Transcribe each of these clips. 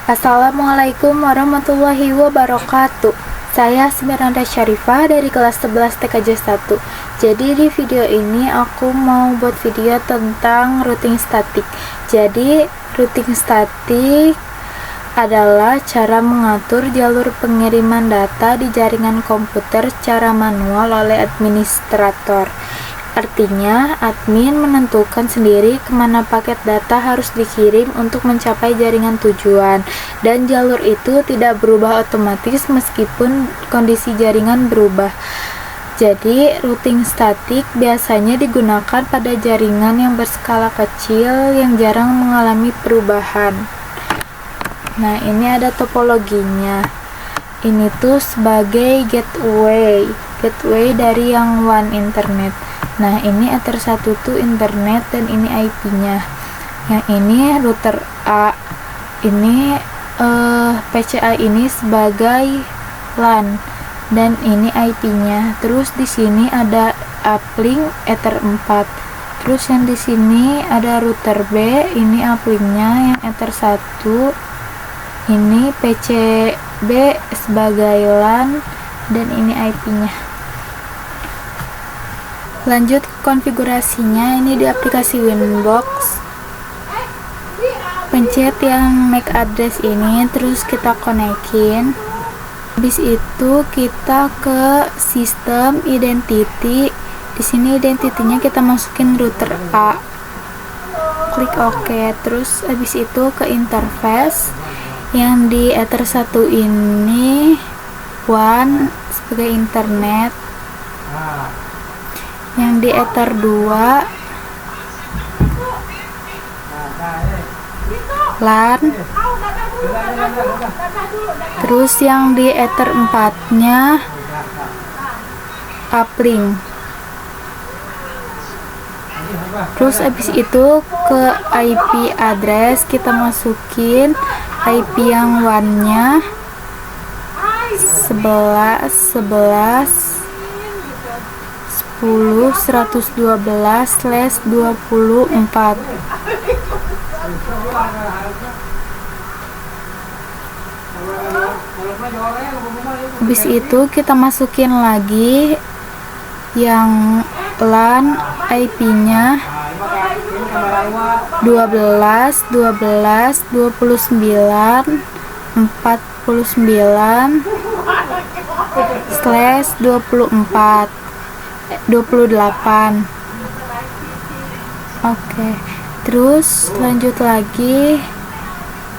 Assalamualaikum warahmatullahi wabarakatuh. Saya Asmiranda Syarifah dari kelas 11 TKJ 1. Jadi di video ini aku mau buat video tentang routing statik. Jadi routing statik adalah cara mengatur jalur pengiriman data di jaringan komputer secara manual oleh administrator. Artinya, admin menentukan sendiri kemana paket data harus dikirim untuk mencapai jaringan tujuan, dan jalur itu tidak berubah otomatis meskipun kondisi jaringan berubah. Jadi, routing statik biasanya digunakan pada jaringan yang berskala kecil yang jarang mengalami perubahan. Nah, ini ada topologinya. Ini tuh sebagai gateway dari yang WAN internet. Nah, ini Ether 1 tuh internet dan ini IP-nya. Yang ini router A. Ini PCA ini sebagai LAN dan ini IP-nya. Terus di sini ada uplink Ether 4. Terus yang di sini ada router B, ini uplink-nya yang Ether 1. Ini PCB sebagai LAN dan ini IP-nya. Lanjut ke konfigurasinya. Ini di aplikasi Winbox. Pencet yang MAC address ini, terus kita konekin. Habis itu kita ke sistem identity. Di sini identitinya kita masukin router A. Klik OK. Terus habis itu ke interface. Yang di Ether 1 ini WAN sebagai internet. Yang di Ether 2 LAN. Terus yang di Ether 4 nya uplink. Terus habis itu ke IP address kita masukin IP yang WAN nya 11.10.112/24. Habis itu kita masukin lagi yang LAN IP-nya 12.29.49/28. Oke. Terus lanjut lagi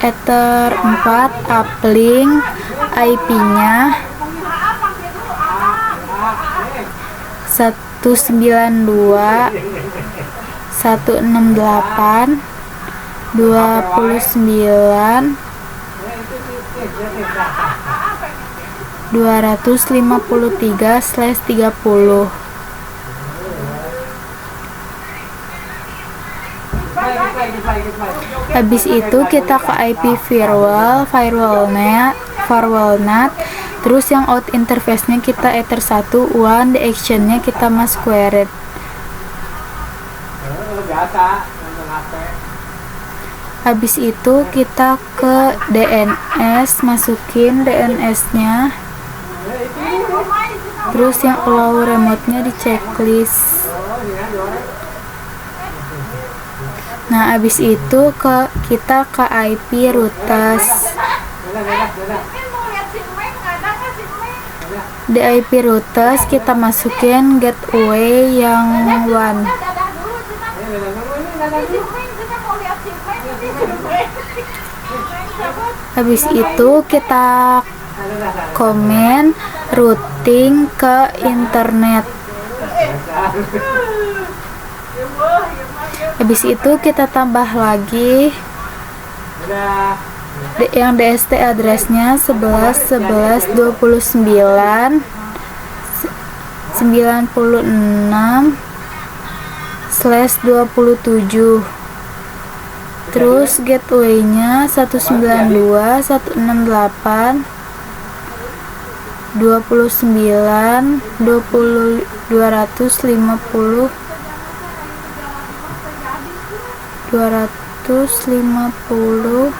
Ether 4 uplink IP-nya 192.168.29.253/30. Habis itu kita ke IP firewall-NAT. Terus yang out interface-nya kita Ether 1 WAN, the action-nya kita squared. Habis itu kita ke DNS, masukin DNS-nya. Terus yang allow remote-nya di checklist. Nah, habis itu kita ke IP routes. Di IP routes kita masukin gateway yang WAN. Habis itu kita komen routing ke internet. Habis itu kita tambah lagi yang DST addressnya 11.11.29/27. Terus gateway-nya 192.168.29.250 250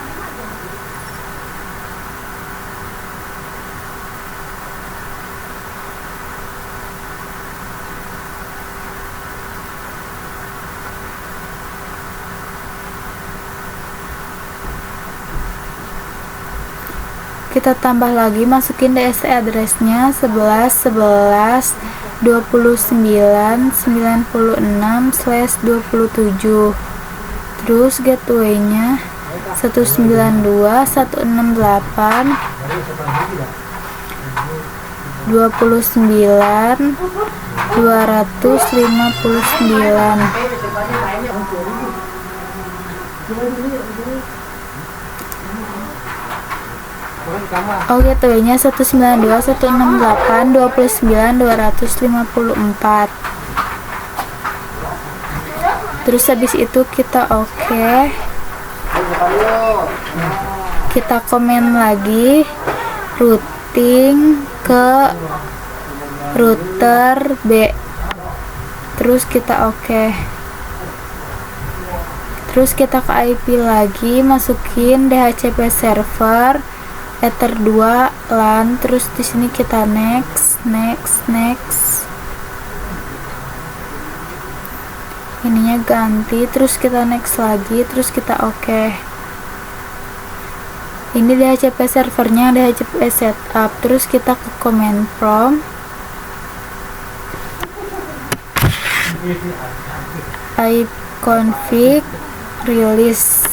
kita tambah lagi, masukin DHCP address-nya 11.11.29.96/27. Terus gateway-nya 192.168.29.259. Oh, gateway-nya 192.168.29.254. Terus habis itu kita kita komen lagi routing ke router B. Terus kita terus kita ke IP lagi, masukin DHCP server Ether 2 LAN. Terus di sini kita next. Ininya ganti, terus kita next lagi, terus kita ini DHCP servernya, DHCP setup. Terus kita ke command prompt, ipconfig release.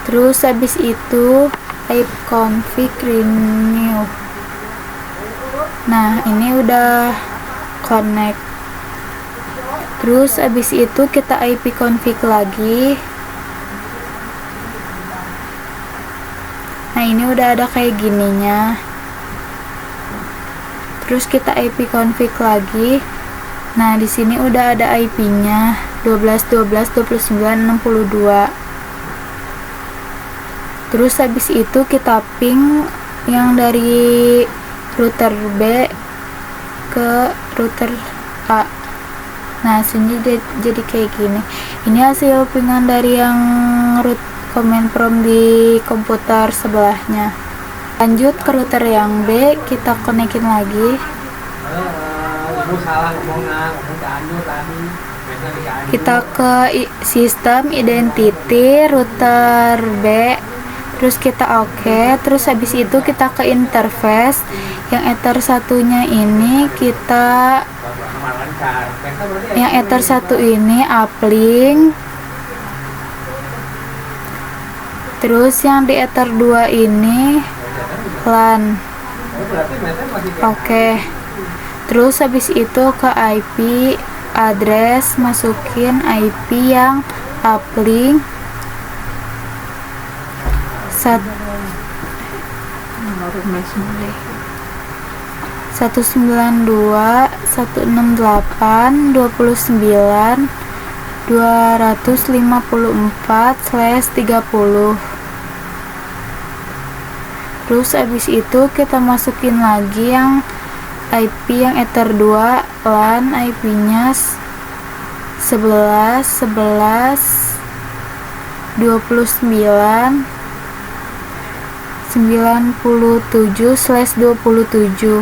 Terus habis itu ipconfig renew. Nah, ini udah connect. Terus habis itu kita ipconfig lagi. Nah, ini udah ada kayak gininya. Terus kita ipconfig lagi. Nah, di sini udah ada IP-nya 12.12.29.62. Terus habis itu kita ping yang dari router B ke router A. Nah, sini jadi kayak gini. Ini hasil pingan dari yang root command prompt di komputer sebelahnya. Lanjut ke router yang B, kita konekin lagi. Kita ke sistem identity router B. Terus kita terus habis itu kita ke interface yang ether satunya ini, yang ether satu ini uplink. Terus yang di ether 2 ini LAN. Terus habis itu ke IP address, masukin IP yang uplink 192.168.29.254/30. Terus habis itu kita masukin lagi yang IP yang ether 2 LAN, IP-nya 11.11.97/27.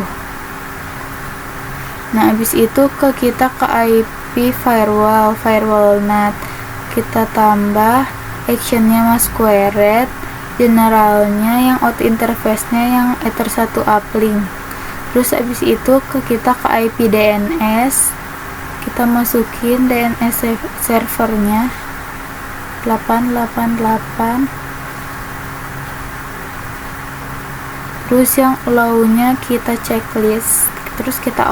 Nah, habis itu kita ke IP firewall NAT. Kita tambah actionnya squared, generalnya yang out interface-nya yang ether 1 uplink. Terus habis itu kita ke IP DNS. Kita masukin DNS servernya 888. Terus yang low-nya kita checklist. Terus kita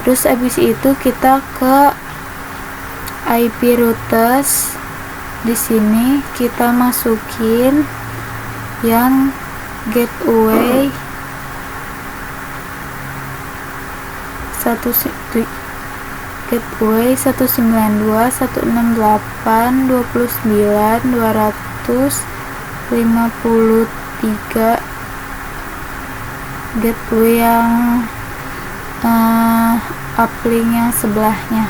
terus habis itu kita ke IP routers. Di sini kita masukin yang gateway 192.168.29.253, gateway yang uplink yang sebelahnya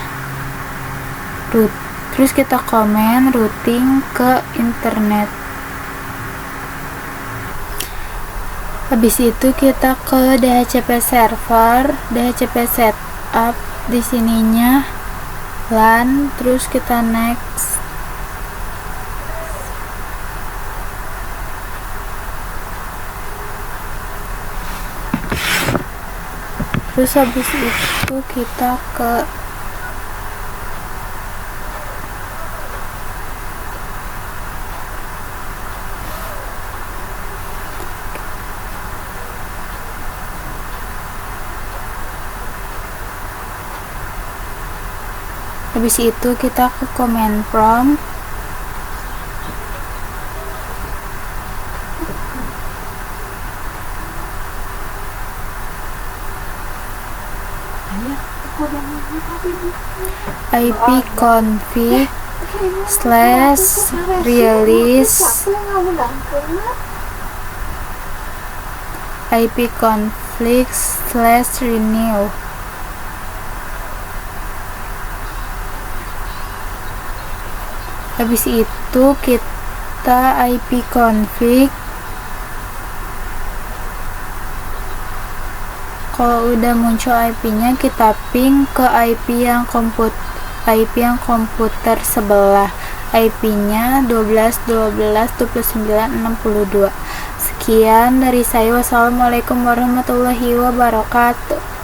root. Terus kita komen routing ke internet. Habis itu kita ke DHCP server, DHCP setup. Di sininya LAN, terus kita next. Terus habis itu kita ke command prompt. ipconfig / release ipconfig / renew. Habis itu kita ipconfig. Kalau udah muncul IP-nya, kita ping ke IP yang komputer sebelah. IP-nya 12.12.29.62. Sekian dari saya. Wassalamualaikum warahmatullahi wabarakatuh.